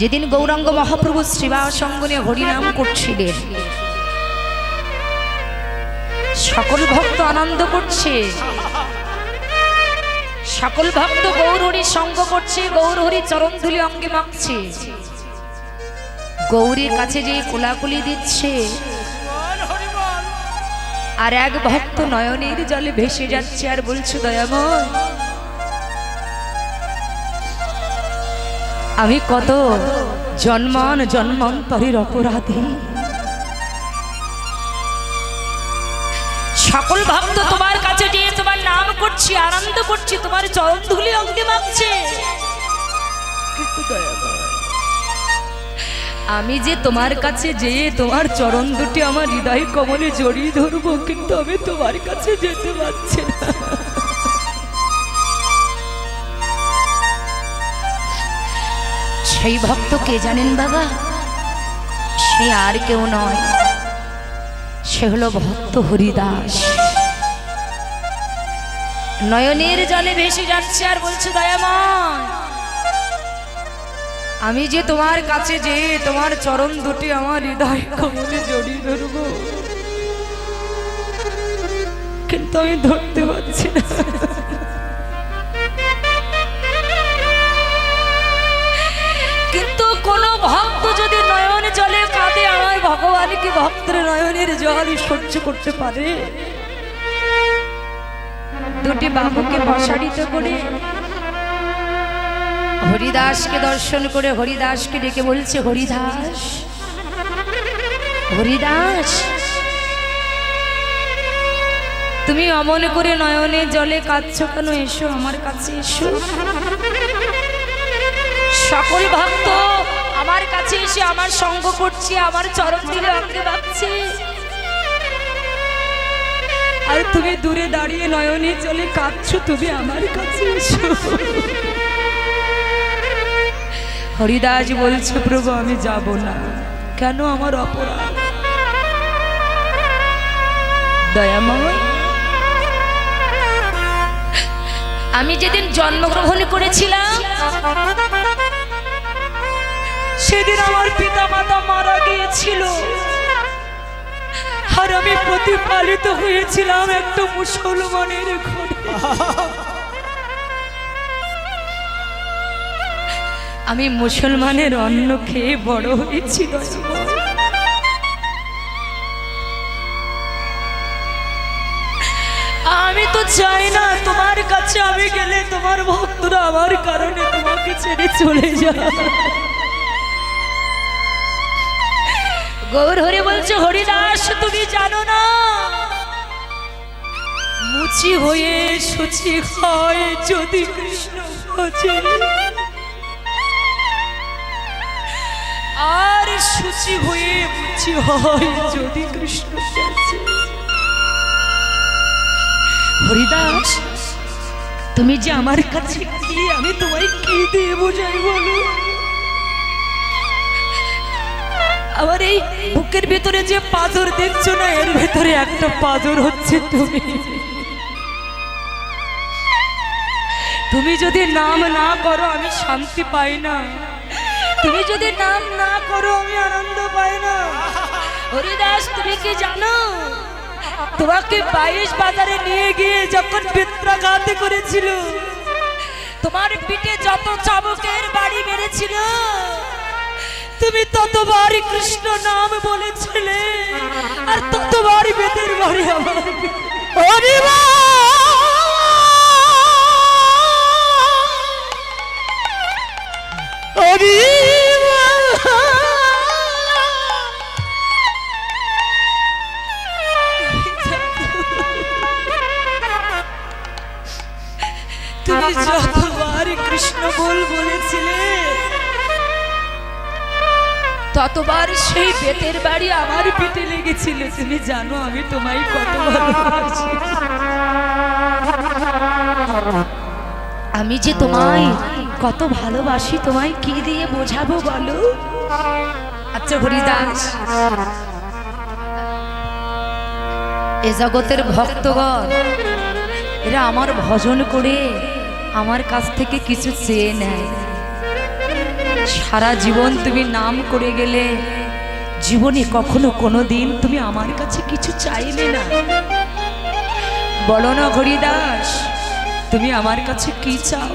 যেদিন গৌরাঙ্গ মহাপ্রভু শ্রীবাস সঙ্গনে হরিনাম করছিলেন, সকল ভক্ত আনন্দ করছে, সকল ভক্ত গৌর হরির সঙ্গ করছে, গৌর হরি চরণ ধুলি অঙ্গে মাখছে, গৌরীর কাছে যে কোলাকুলি দিচ্ছে, আর এক ভক্ত নয়নের জলে ভেসে যাচ্ছে আর বলছে, দয়াময় আমি কত জন্মান জন্মান্তরের অপরাধী, সকল ভক্ত তোমার কাছে যে তোমার নাম করছি, আনন্দ করছি, তোমার চরণ ধুলি অঙ্গে মাখছে, কিন্তু দয়াময় আমি যে তোমার কাছে যে তোমার চরণ দুটি আমার হৃদয় কমলে জড়িয়ে ধরবো, কিন্তু আমি তোমার কাছে যেতে পারছি না। সেই ভক্ত কে জানেন বাবা? সে আর কেউ নয়, সে হলো ভক্ত হরিদাস। নয়নের জলে ভেসে যাচ্ছে আর বলছে, দয়াময় আমি যে তোমার কাছে যে তোমার চরণ দুটি আমার হৃদয় কমলে জড়িয়ে ধরবো, কিন্তু আমি ধরতে পারছি না। কিন্তু কোন ভক্ত যদি নয়ন জলে কাঁদে, আমার ভগবান কি ভক্তের নয়নের জল সহ্য করতে পারে? দুটি বাহুকে প্রসারিত করে হরিদাসকে দর্শন করে হরিদাসকে ডেকে বলছে, হরিদাস হরিদাস তুমি অমন করে নয়নে জলে কাঁদছো কেন? এসো আমার কাছে এসো। সকল ভক্ত আমার কাছে এসে আমার সঙ্গ করছে, আমার চরণ দিলে অঙ্গে বাঁধছে, আর তুমি দূরে দাঁড়িয়ে নয়নে জলে কাঁদছো, তুমি আমার কাছে এসো। হরিদাস বলছে, প্রভু আমি যাব না। কেন? আমার অপরাধ। দয়াময় আমি যেদিন জন্মগ্রহণ করেছিলাম, সেদিন আমার পিতা মাতা মারা গিয়েছিল, আর আমি প্রতিপালিত হয়েছিলাম একটা মুসলমানের ঘরে। আমি মুসলমানের অন্ন খেয়ে বড় হয়েছি। আমি তো চাই না তোমার কাছে আমি গেলে তোমার ভক্তরা আমার কারণে তোমাকে ছেড়ে চলে যায়। গৌর হরি বলছে, হরিদাস তুমি জানো না, মুচি হয়ে সুচি হয় যদি কৃষ্ণ ভজে, আর সুচি হয়ে মুচি হয় যদি কৃষ্ণ ভজে। হরিদাস তুমি যে আমার কাছে কি, আমি তোমায় কি দিয়ে বোঝাই বলো? আমার এই বুকের ভেতরে যে পাথর দেখছো না, এর ভেতরে একটা পাথর হচ্ছে তুমি। তুমি যদি নাম না করো আমি শান্তি পাই না, তুমি যদি নাম না করো আমি আনন্দ পাই না। হরিদাস তুমি কি জানো, তোমাকে 22 বাজারে নিয়ে গিয়ে যখন বেত্রাঘাত করেছিল, তোমার পিঠে যত চাবুকের বাড়ি মেরেছিল, তুমি ততবারই কৃষ্ণ নাম বলেছিলে, আর ততবারই বেতের বাড়ি আমার। তুমি যতবার কৃষ্ণ বল বলেছিলে, ততবার সেই বেতের বাড়ি আমার পিঠে লেগেছিল। তুমি জানো আমি তোমায় কত ভালোবাসি। আমি যে তোমায় কত ভালোবাসি, তোমায় কি দিয়ে বোঝাবো বলো? আচ্ছা হরিদাস, এ জগতের ভক্তগণ এরা আমার ভজন করে আমার কাছ থেকে কিছু চেয়ে নেয়, সারা জীবন তুমি নাম করে গেলে, জীবনে কখনো কোনো দিন তুমি আমার কাছে কিছু চাইলে না। বলো না হরিদাস, তুমি আমার কাছে কি চাও?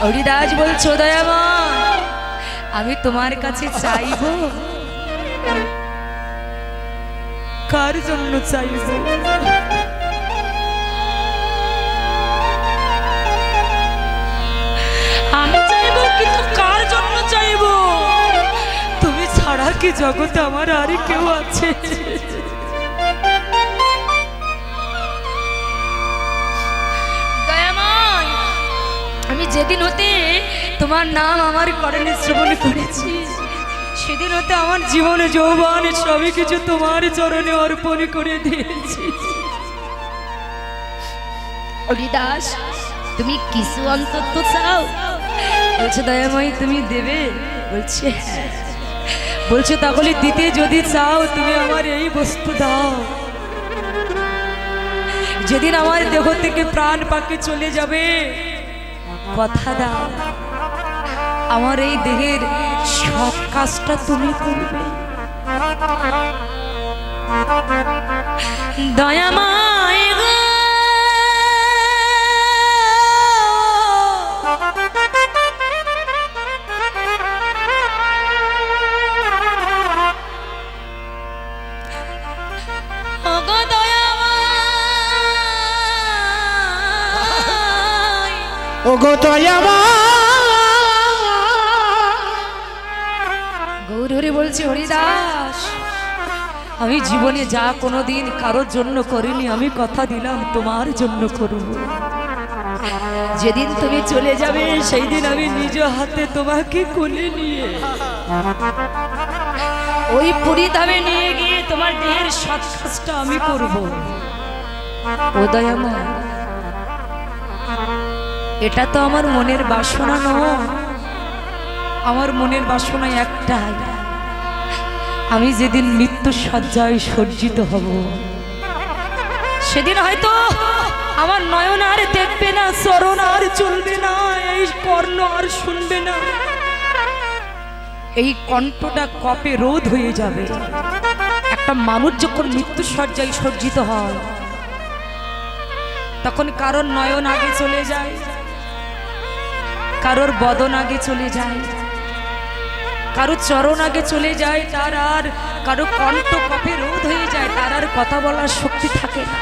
হরিদাস বলছো, দয়াময় আমি তোমার কাছে চাইব, কার জন্য চাইব? আমি চাইব, কিন্তু কার জন্য চাইব? তুমি ছাড়া কি জগতে আমার আর কেউ আছে? দয়াময়, আমি যেদিন হতে তোমার নাম আমার করণে শ্রবণ করেছি, সেদিন হতে আমার জীবনে যৌবন সবই কিছু তোমার চরণে অর্পণ করে দিয়েছি। হরিদাস, তুমি কিছু অন্তত চাও? বলছে, দয়াময়ী তুমি দেবে? বলছে হ্যাঁ। বলছে, তাহলে দিতে যদি চাও তুমি আমার এই বস্তু দাও। যেদিন আমার দেহ থেকে প্রাণ পাকে চলে যাবে, কথা দাও আমার এই দেহের সব কাজটা তুমি করবে। দয়াময় গো, ওগো দয়াময়, ওগো দয়াময়। গৌরহরি বলছে, হরিদাস আমি জীবনে যা কোনোদিন কারোর জন্য করিনি, আমি কথা দিলাম তোমার জন্য করব। যেদিন তুমি চলে যাবে সেই দিন আমি নিজ হাতে তোমাকে কোলে নিয়ে ওই পুরী ধামে নিয়ে গিয়ে তোমার দেহের সব কাজটা আমি করব। ও দয়াময়, এটা তো আমার মনের বাসনা নয়, আমার মনের বাসনা একটাই, আমি যেদিন মৃত্যু সজ্জায় সজ্জিত হব সেদিন হয়তো আমার নয়ন আর দেখবে না, চরণ আর চলবে না, এই কর্ণ আর শুনবে না, এই কণ্ঠটা কপে রোধ হয়ে যাবে। একটা মানুষ যখন মৃত্যু সজ্জায় সজ্জিত হয় তখন কারোর নয়ন আগে চলে যায়, কারোর বদন আগে চলে যায়, কারো চরণ আগে চলে যায়, তার আর কারো কণ্ঠ কপে রোধ হয়ে যায়, তার আর কথা বলার শক্তি থাকে না।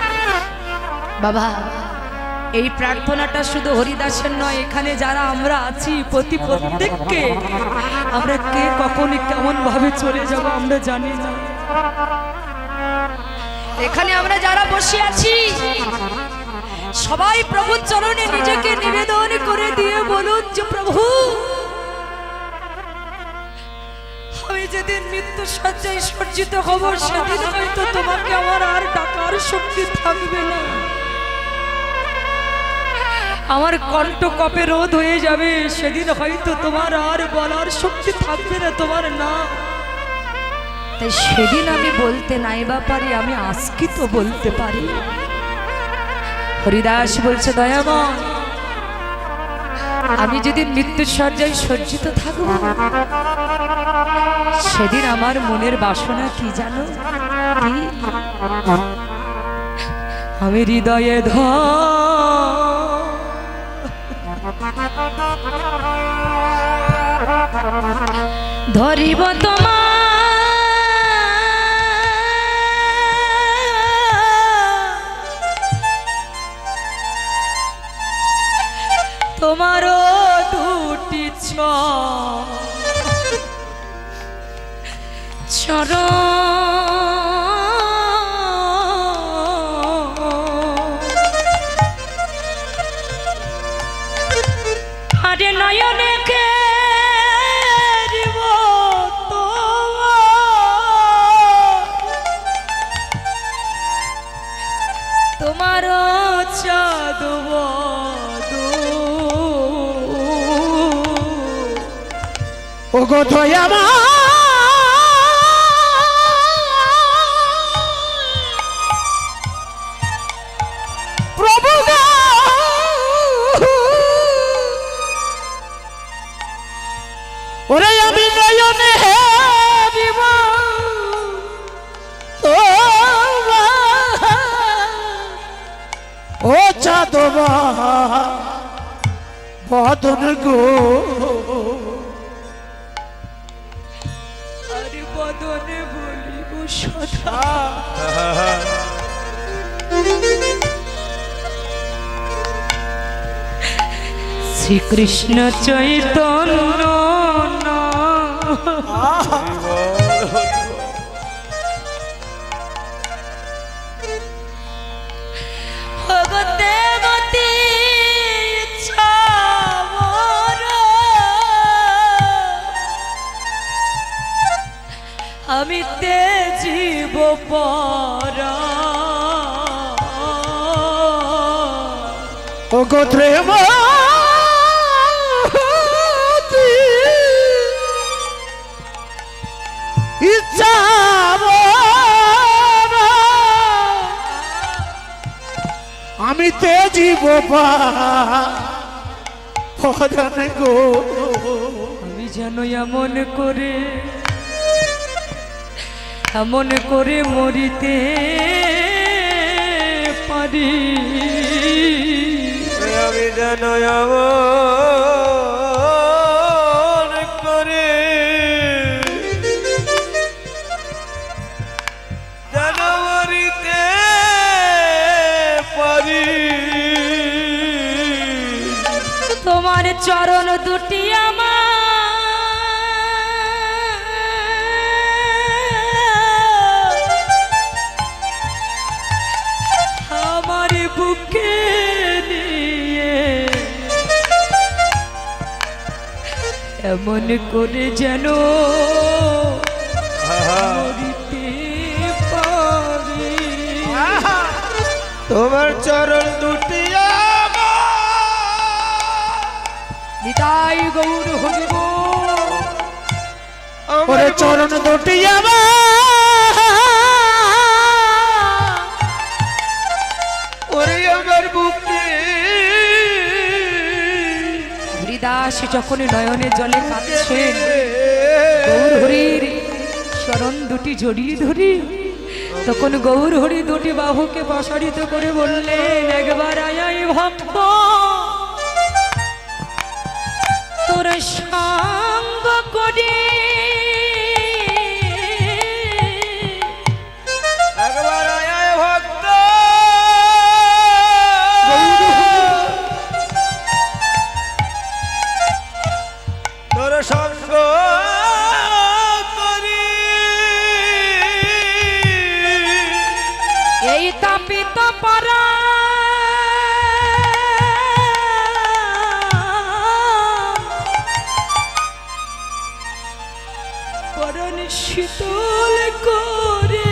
বাবা, এই প্রার্থনাটা শুধু হরিদাসের নয়, এখানে যারা আমরা আছি প্রত্যেককে আমরা কে কখন কেমন ভাবে চলে যাব আমরা জানি না। এখানে আমরা যারা বসে আছি সবাই প্রভুর চরণে নিজেকে নিবেদন করে দিয়ে বলুন যে প্রভু, আমি যেদিন মৃত্যু সজ্জায় সজ্জিত হব সেদিন হয়তো তোমাকে আমার আর ডাকার শক্তি থাকবে না, আমার কণ্ঠ কপে রোধ হয়ে যাবে, সেদিন হয়তো তোমার আর বলার শক্তি থাকবে না তোমার না। তাই সেদিন আমি বলতে নাইবা পারি, আমি আজকে তো বলতে পারি। হরিদাস বলছে, দয়াময় আমি যদি মৃত্যুর শয্যায় সজ্জিত থাকব সেদিন আমার মনের বাসনা কি জানো? কি? আমি হৃদয়ে ধরিব তোমার, তোমারও দুটি আরে নয়নে কে তোমারও চাঁদব ওগো দয়াময়। প্রভু গো ওরে আমি নয়নে দিব ও চাঁদবা বদন গো আরে বদনে বলিব সদা শ্রীকৃষ্ণ চৈতন্য দেবতী আমি তে জীব পরা ও গোত্রে ইচ্ছা আমি তে জীব পরাণ গো আমি যেন এমন করে মরিতে পারি আমি যেন এমন করে যেন মরিতে পারি তোমার চরণ দুটি আমার বুকে নিয়ে এমন করে যেন মরিতে পারি তোমার চরণ দুটি নিতাই গৌর হরিব ওরে চরণ দুটি ওরে আমার বুকে হরিদাস যখন নয়নে জলে কাঁদছেন গৌর হরির চরণ দুটি জড়িয়ে ধরি তখন গৌর হরি দুটি বাহুকে প্রসারিত করে বললেন একবার আয়াই ভক্ত তোর সঙ্গ করি একবার আয় ভক্ত তোর সঙ্গ করি এই তাপিত পরা পরণ শীতল করে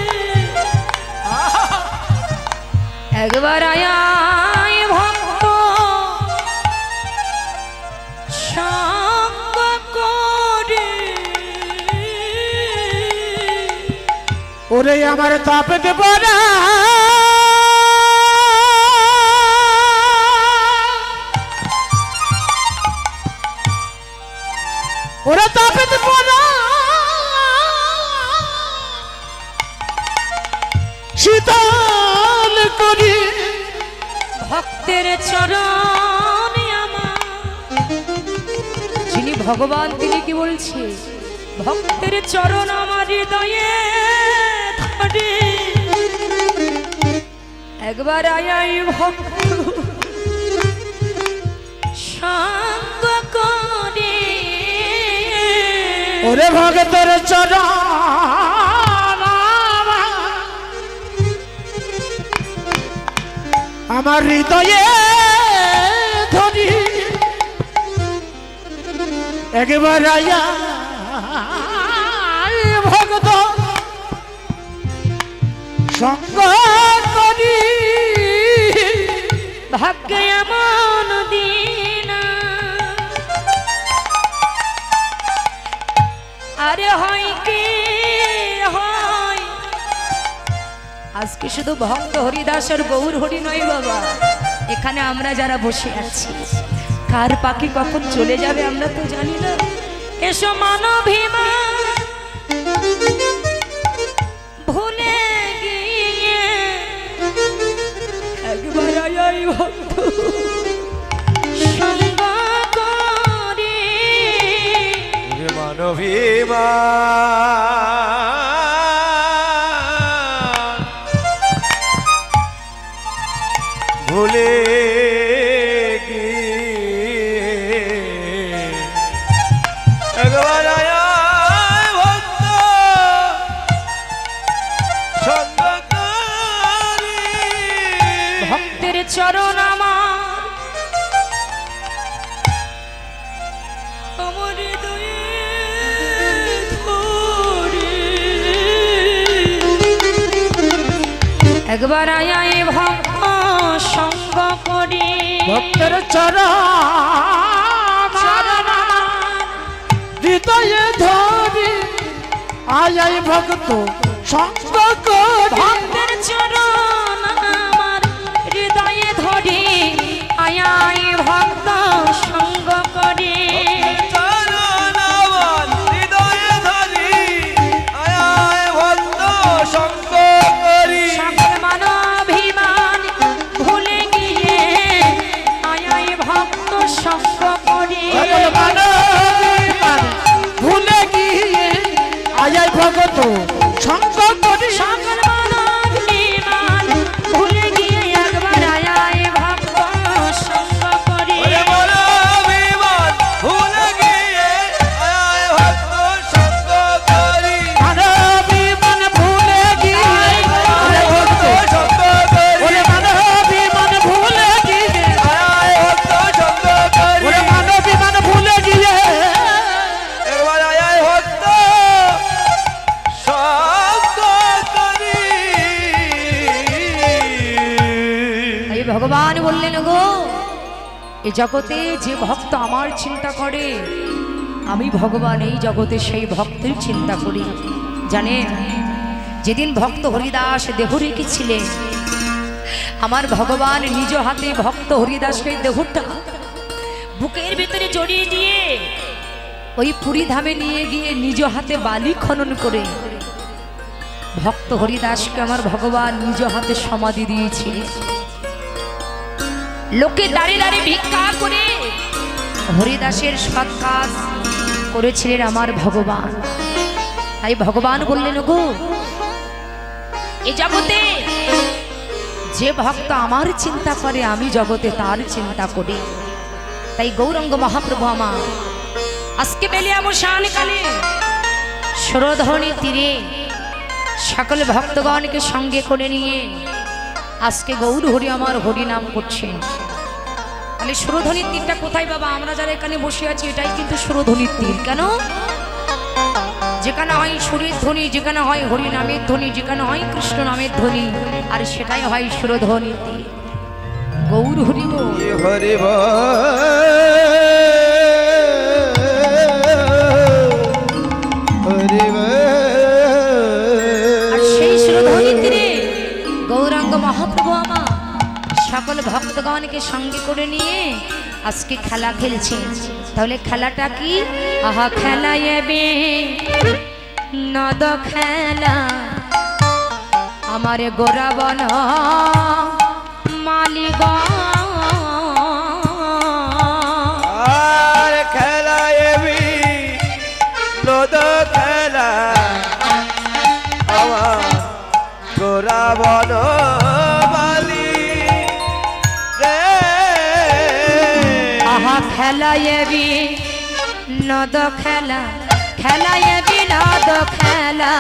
একবার আয় ভক্ত সঙ্গ করে ওরে আমার তাপতে পড়া ওরে তাপতে পড়া শীতল করি ভক্তের চরণ আমার যিনি ভগবান তিনি কি বলছে ভক্তের চরণ আমার হৃদয়ে ধরে একবার আয়াই ভক্ত সঙ্গ করে ওরে ভগতের চরণ আমার হৃদয়ে ধরি একবার আয়া ভগত সঙ্গ করি ভাগ্যে এমন দিন আরে হয় কি হয় আজকে শুধু ভক্ত হরিদাসের গৌর হরি নয় বাবা এখানে আমরা যারা বসে আছি কার পাখি কখন চলে যাবে আমরা তো জানি না এসো মানভিমান ভুলে গিয়ে একবার আয় ভক্ত সঙ্গ করে মানবিমান ভুলে গিয়ে একবার আয় ভক্ত সঙ্গ করি। ভক্তের চরণ আমার আমার হৃদয়ে ধরে। একবার আয় ভক্ত সঙ্গ করি ভক্তের চরণ হৃদয়ে ধরি আয় ভক্ত সঙ্গ করি। ভক্তের চরণ আমার হৃদয়ে ধরে আয় ভক্ত সঙ্গ করে। চরণ আমার হৃদয়ে ধরি আয় ভক্ত সঙ্গ করি। সকল মানবিমান ভুলে গিয়ে আয় ভক্ত সঙ্গ করে। সকল মানবিমান ভুলে গিয়ে আয় ভক্ত সঙ্গ করি। সকল মানবিমান ভুলে গিয়ে একবার আয় ভক্ত সঙ্গ করে। ওরে মানবিমান ভুলে গিয়ে আয় ভক্ত সঙ্গ করি। মানবিমান ভুলে গিয়ে আয় ভক্ত সঙ্গ করি। ওরে মানবিমান ভুলে গিয়ে আয় ভক্ত সঙ্গ করি। ওরে মানবিমান ভুলে গিয়ে একবার আয় ভক্ত সঙ্গ করি। তাই ভগবান বললেন গো এ জগতে যে ভক্ত আমার চিন্তা করে আমি ভগবান এই জগতে সেই ভক্তের চিন্তা করি। জানেন যেদিন ভক্ত হরিদাস দেহ রেখেছিলেন আমার ভগবান নিজ হাতে ভক্ত হরিদাসকে দেহটা বুকের ভিতরে জড়িয়ে দিয়ে ওই পুরী ধামে নিয়ে গিয়ে নিজ হাতে বালি খনন করে ভক্ত হরিদাসকে আমার ভগবান নিজ হাতে সমাধি দিয়েছে। লোকে দাঁড়িয়ে দাঁড়িয়ে ভিক্ষা করে হরিদাসের সৎ কাজ করেছিলেন আমার ভগবান। তাই ভগবান বললেন গো এ জগতে যে ভক্ত আমার চিন্তা করে আমি জগতে তার চিন্তা করি। তাই গৌরাঙ্গ মহাপ্রভু আমার আজকে বেলিয়ামশান কালে সুরধরণী তীরে সকল ভক্তগণকে সঙ্গে করে নিয়ে আজকে গৌর হরি আমার হরি নাম করছেন। তাহলে সুরধ্বনির তীরটা কোথায় বাবা? আমরা যারা এখানে বসে আছি এটাই কিন্তু সুরধ্বনির তীর। কেন? যেখানে হয় সুরের ধ্বনি, যেখানে হয় হরি নামের ধ্বনি, যেখানে হয় কৃষ্ণ নামের ধ্বনি, আর সেটাই হয় সুরধ্বনির তীর। গৌর হরি বল। হরি বল হরি বল। আর সেই সুরধ্বনির তীরে গৌরাঙ্গ মহাপ্রভু আমার সকল ভক্তগণকে সঙ্গে করে নিয়ে আজকে খেলা খেলছেন। তাহলে খেলাটা কি? আহা খেলা এবে নদ খেলা আমারে গোরাবন মালিক আর খেলা এবি নদ খেলা আমার গোরা বন বালি রে। আহা খেলা এবি নদ খেলা খেলা এবি নদ খেলা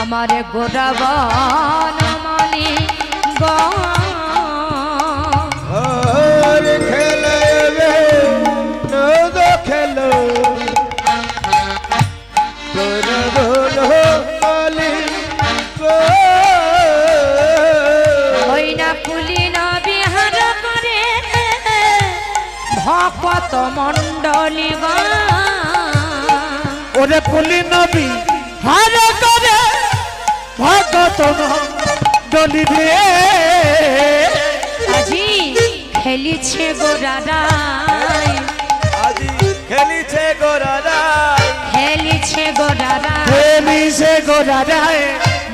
আমারে গোরাবন মালিক আর খেলা এবি নদ খেলো গোরা বন বালি গো। ওই না পুলি না বিহার করে ভকত মণ্ডলী ওরে পুলি নবী হার করে ভগত ডলি রে। আজি খেলিছে গোরারাই আজি খেলিছে গো খেলিছে গোরা রায়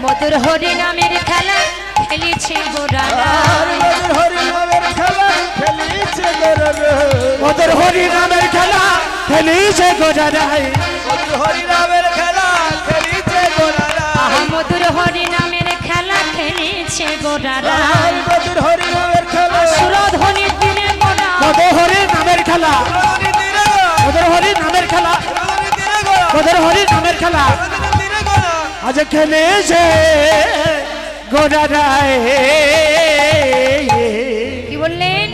মধুর হরি নামের খেলা খেলেছে গোরারা আর মধুর হরি নামের খেলা খেলিছে গোরা ওদের হরি নামের খেলা খেলিছে গোরা রায় মধুর হরি নামের খেলা খেলিছে গোরা আহা মধুর হরি নামের খেলা খেলেছে গোরারা আর মধুর হরি নামের খেলা সুরধ্বনি দিনে গোরা ওদের হরি নামের খেলা হরি দিনে গোরা ওদের হরি নামের খেলা হরি দিনে গোরা ওদের হরি নামের খেলা দিনে গোরা আজ খেলেছে গোরা রায় কি বললেন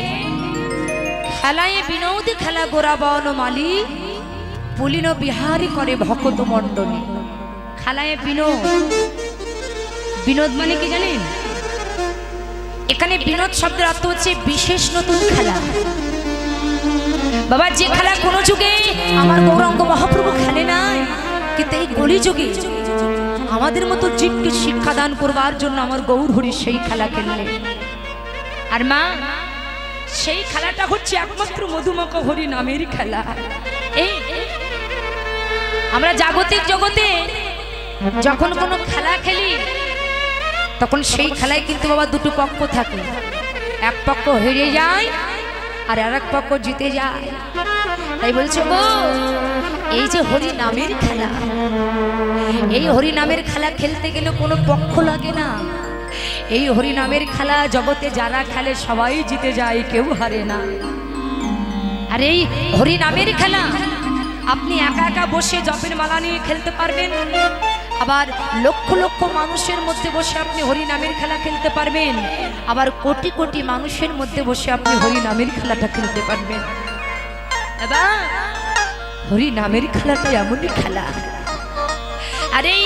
খেলায় বিনোদ খেলা গোরা বন মালি পুলিন বিহারি করে ভকত মণ্ডলী খেলায় বিনোদ বিনোদ মানে কি জানেন এখানে বিনোদ শব্দের অর্থ হচ্ছে বিশেষ নতুন খেলা বাবা যে খেলা কোনো যুগে আমার গৌরাঙ্গ মহাপ্রভু খেলে নাই কিন্তু এই কলি যুগে আমাদের মতো জীবকে শিক্ষাদান করবার জন্য আমার গৌর হরি সেই খেলা খেললেন আর মা সেই খেলাটা হচ্ছে একমাত্র মধুমাখা হরি নামের খেলা এই আমরা জাগতিক জগতে যখন কোনো খেলা খেলি তখন সেই খেলায় কিন্তু বাবা দুটো পক্ষ থাকে এক পক্ষ হেরে যায় আর আরেক পক্ষ জিতে যায় তাই বলছে গো এই যে হরি নামের খেলা এই হরি নামের খেলা খেলতে গেলে কোনো পক্ষ লাগে না এই হরি নামের খেলা জগতে যারা খেলে সবাই জিতে যায় কেউ হারে না আর এই হরি নামের খেলা আপনি একা একা বসে জপের মালা নিয়ে খেলতে পারবেন আবার লক্ষ লক্ষ মানুষের মধ্যে বসে আপনি হরি নামের খেলা খেলতে পারবেন আবার কোটি কোটি মানুষের মধ্যে বসে আপনি হরি নামের খেলাটা খেলতে পারবেন এবার হরি নামের খেলাটা এমনই খেলা আর এই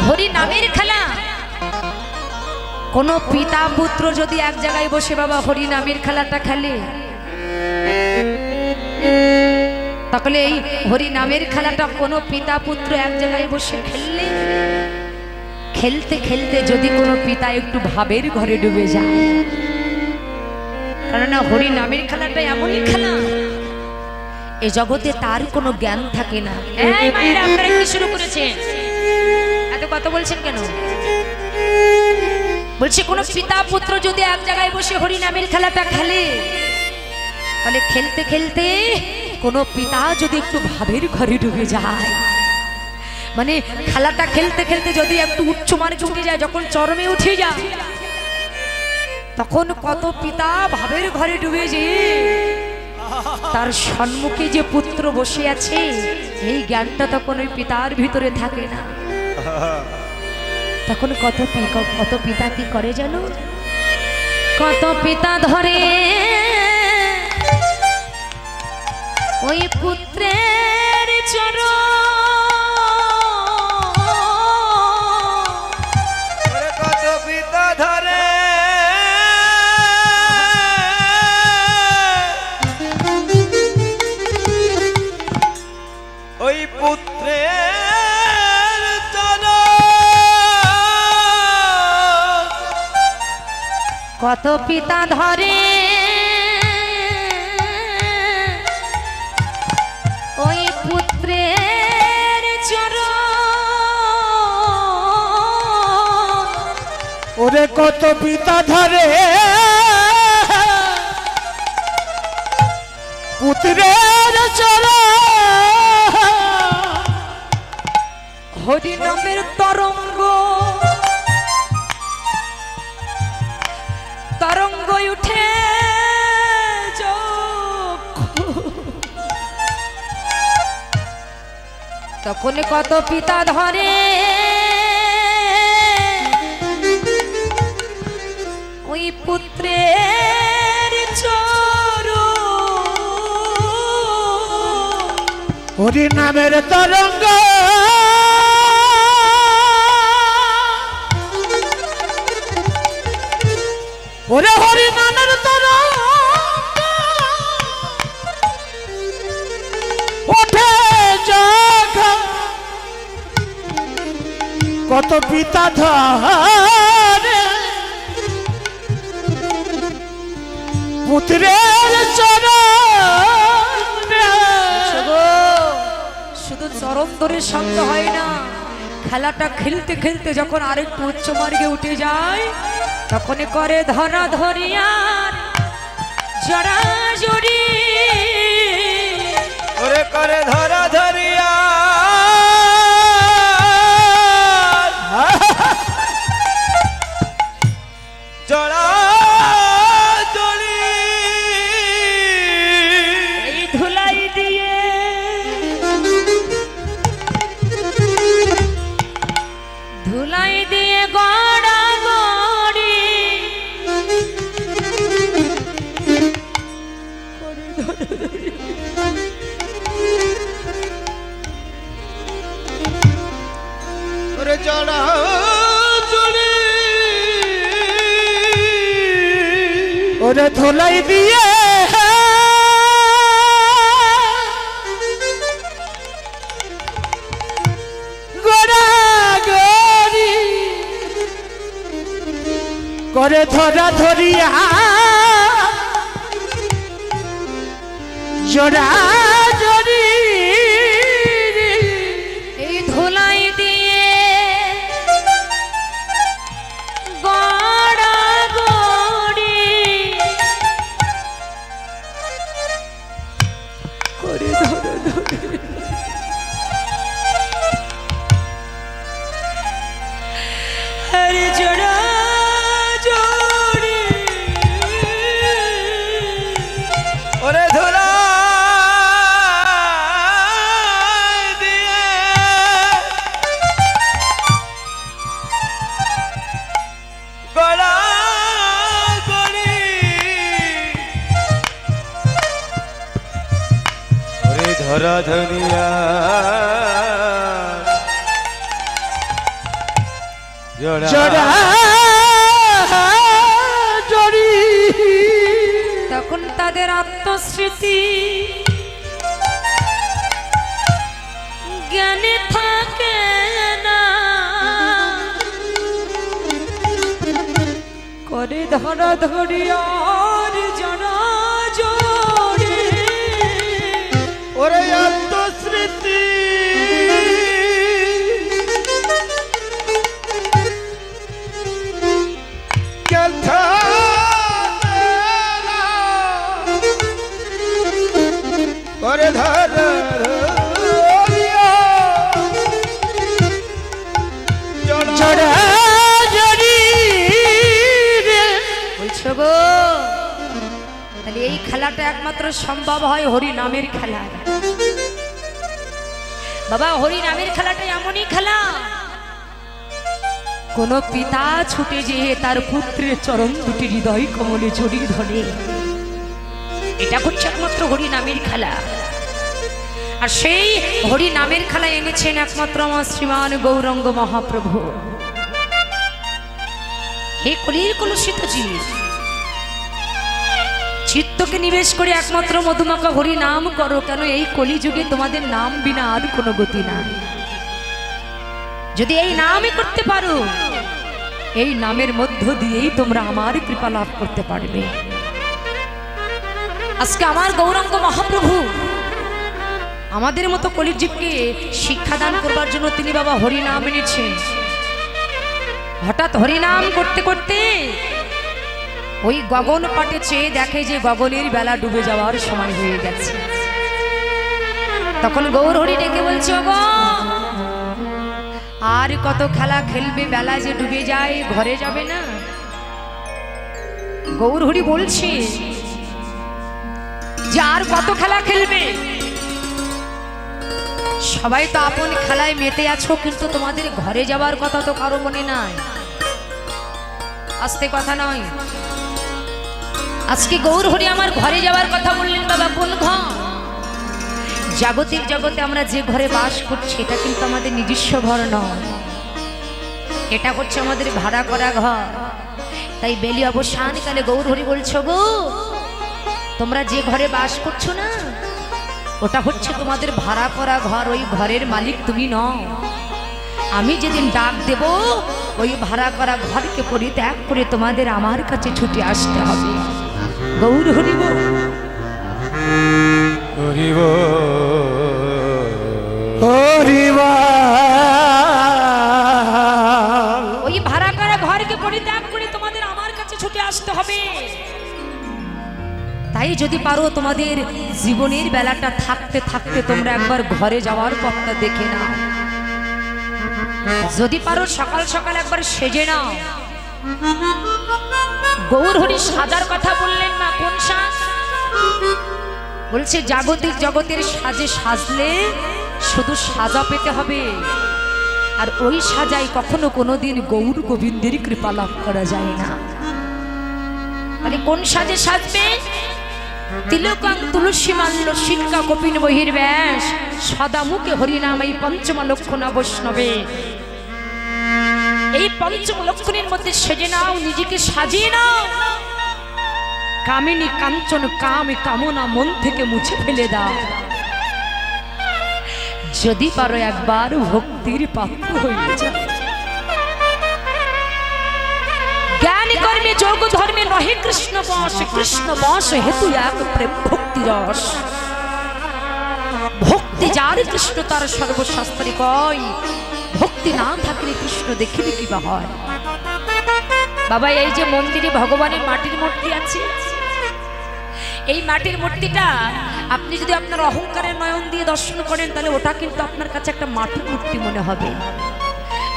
হরি নামের খেলা কোন পিতা পুত্র যদি এক জায়গায় বসে বাবা হরি নামের খেলাটা খেলে তাহলে এই হরি নামের খেলাটা কোনো পিতা পুত্র এক জায়গায় বসে খেললে খেলতে খেলতে যদি কোনো পিতা একটু ভাবের ঘরে ডুবে যায় কারণ হরি নামের খেলাটা এমনই খেলা এ জগতে তার কোনো জ্ঞান থাকে না এই মায়েরা আপনারা কি শুরু করেছেন এত কথা বলছেন কেন বলছে কোন পিতা পুত্র যদি এক জায়গায় বসে হরি নামের খেলাটা খেলে তাহলে খেলতে খেলতে কোন পিতা যদি একটু ভাবের ঘরে ডুবে যায় মানে খেলাটা খেলতে খেলতে যদি একটু উচ্চ মার্গে উঠে যায় যখন চরমে উঠে যায় তখন কত পিতা ভাবের ঘরে ডুবে যেয়ে তার সম্মুখে যে পুত্র বসে আছে এই জ্ঞানটা তখন ওই পিতার ভিতরে থাকে না তখন কত পিতা কি করে জানো কত পিতা ধরে ওই পুত্রের চরণ কত পিতা ধরে ওই পুত্রের চরণ কত পিতা ধরে ওই পুত্রের চরণ ওরে কত পিতা ধরে পুত্রের চরণ হরি নামের তরঙ্গ তরঙ্গ উঠে তখন কত পিতা ধরে ওই পুত্রের চরণ হরি নামের তরঙ্গ ওরে হরি নামের তরঙ্গ ওঠে যখন কত পিতা ধরে পুত্রের চরণ শুধু চরণ ধরে শান্ত হয় না খেলাটা খেলতে খেলতে যখন আরেকটু উচ্চ মার্গে উঠে যায় তখনই করে ধরা ধরিয়ার জড়া জড়ি ওরে করে ধরা ধরিয়া জড়া জড়ি এই ধুলাই দিয়ে ধুলাই দিয়ে গড়া গড়ি ওরে জড়া জড়ি ওরে ধুলাই দিয়ে গোড়া গড়ি করে ধরা ধরিয়া জোড়া জড়ি এই ধুলাই দিয়ে গড়া গড়ি করে ধরে ধরে আরে জড়া জড়ি ওরে ধরা দিয়ে গড়া গড়ি ওরে ধরা ধরিয়া জড়া জোড়া জড়ি তখন তাদের আত্মস্মৃতি জ্ঞানে থাকে না করে ধরা ধরি আর জানা জড়ি ওরে আত্মস্মৃতি করে ধর জোড়া জড়ি বলছো গো তাহলে এই খেলাটা একমাত্র সম্ভব হয় হরি নামের খেলা বাবা হরি নামের খেলাটা এমনই খেলা কোন পিতা ছুটে যেয়ে তার পুত্রের চরণ দুটি হৃদয় কমলে জড়িয়ে ধরে এটা হচ্ছে একমাত্র হরি নামের খেলা আর সেই হরি নামের খেলা এনেছেন একমাত্র আমার শ্রীমান গৌরাঙ্গ মহাপ্রভু হে কলির কলুষিত জীব চিত্তকে নিবেশ করে একমাত্র মধুমাখা হরি নাম করো কেন এই কলিযুগে তোমাদের নাম বিনা আর কোনো গতি নাই যদি এই নামই করতে পারো এই নামের মধ্য দিয়েই তোমরা আমার কৃপা লাভ করতে পারবে আজকে আমার গৌরাঙ্গ মহাপ্রভু আমাদের মতো কলির জীবকে শিক্ষাদান করবার জন্য তিনি বাবা হরি নাম এনেছেন হঠাৎ হরি নাম করতে করতে ওই গগন পাটে চেয়ে দেখে যে গগনের বেলা ডুবে যাওয়ার সময় হয়ে গেছে তখন গৌর হরি ডেকে বলছে ওগো আর কত খেলা খেলবে বেলা যে ডুবে যায় ঘরে যাবে না গৌর হরি বলছে যে আর কত খেলা খেলবে সবাই তো আপন খেলায় মেতে আছো কিন্তু তোমাদের ঘরে যাওয়ার কথা তো কারো মনে নাই আস্তে কথা নয় আজকে গৌর হরি আমার ঘরে যাওয়ার কথা বললেন বাবা কোন ঘর জাগতিক জগতে আমরা যে ঘরে বাস করছি এটা কিন্তু আমাদের নিজস্ব ঘর নয় এটা হচ্ছে আমাদের ভাড়া করা ঘর তাই বেলি অবসানকালে গৌর হরি বলছো গো তোমরা যে ঘরে বাস করছো না ওটা হচ্ছে তোমাদের ভাড়া করা ঘর ওই ঘরের মালিক তুমি নও আমি যেদিন ডাক দেব ওই ভাড়া করা ঘরকে পরিত্যাগ করে তোমাদের আমার কাছে ছুটে আসতে হবে গৌর হরি বল হরিবা আসতে হবে। তাই যদি পারো তোমাদের জীবনের বেলাটা থাকতে থাকতে তোমরা একবার ঘরে যাওয়ার পথটা দেখে নাও। যদি পারো সকাল সকাল একবার সেজে নাও। গৌর হরি সাজার কথা বললেন না, কোন সাজ? বলছে জাগতিক জগতের সাজে সাজলে শুধু সাজা পেতে হবে, আর ওই সাজাই কখনো কোনোদিন গৌর গোবিন্দের কৃপা লাভ করা যায় না। মানে কোন সাজে সাজবে? তিলকাং তুলসী মাল্য শিক্ষা কপিন বহির্ব্যাস সদা মুখে হরিনাম এই পঞ্চম লক্ষণা বৈষ্ণবে। এই পঞ্চম লক্ষণের মধ্যে সেজে নাও, নিজেকে সাজিয়ে নাও। কামিনী কাঞ্চন কামে কামনা মন থেকে মুছে ফেলে দাও। যদি পারো একবার ভক্তির পাত্র হয়ে যাও। জ্ঞান কর্মে যোগ ধর্মে নহে কৃষ্ণ বশ, কৃষ্ণ বশ হেতু এক প্রেম ভক্তি রস। ভক্তি যার কৃষ্ণ তার সর্বশাস্ত্রে কয়, ভক্তি না থাকলে কৃষ্ণ দেখিবে কিবা হয়। বাবা, এই যে মন্দিরে ভগবানের মাটির মূর্তি আছে, এই মাটির মূর্তিটা আপনি যদি আপনার অহংকারের নয়ন দিয়ে দর্শন করেন তাহলে ওটা কিন্তু আপনার কাছে একটা মাটির মূর্তি মনে হবে।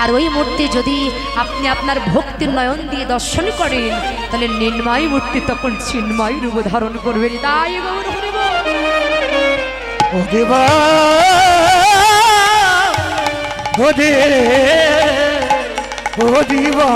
আর ওই মূর্তি যদি আপনি আপনার ভক্তির নয়ন দিয়ে দর্শন করেন তাহলে নির্ময় মূর্তি তখন চিন্ময় রূপ ধারণ করবেন। তাই গৌর হরি বল। ও দেবা ও দে ও দিবা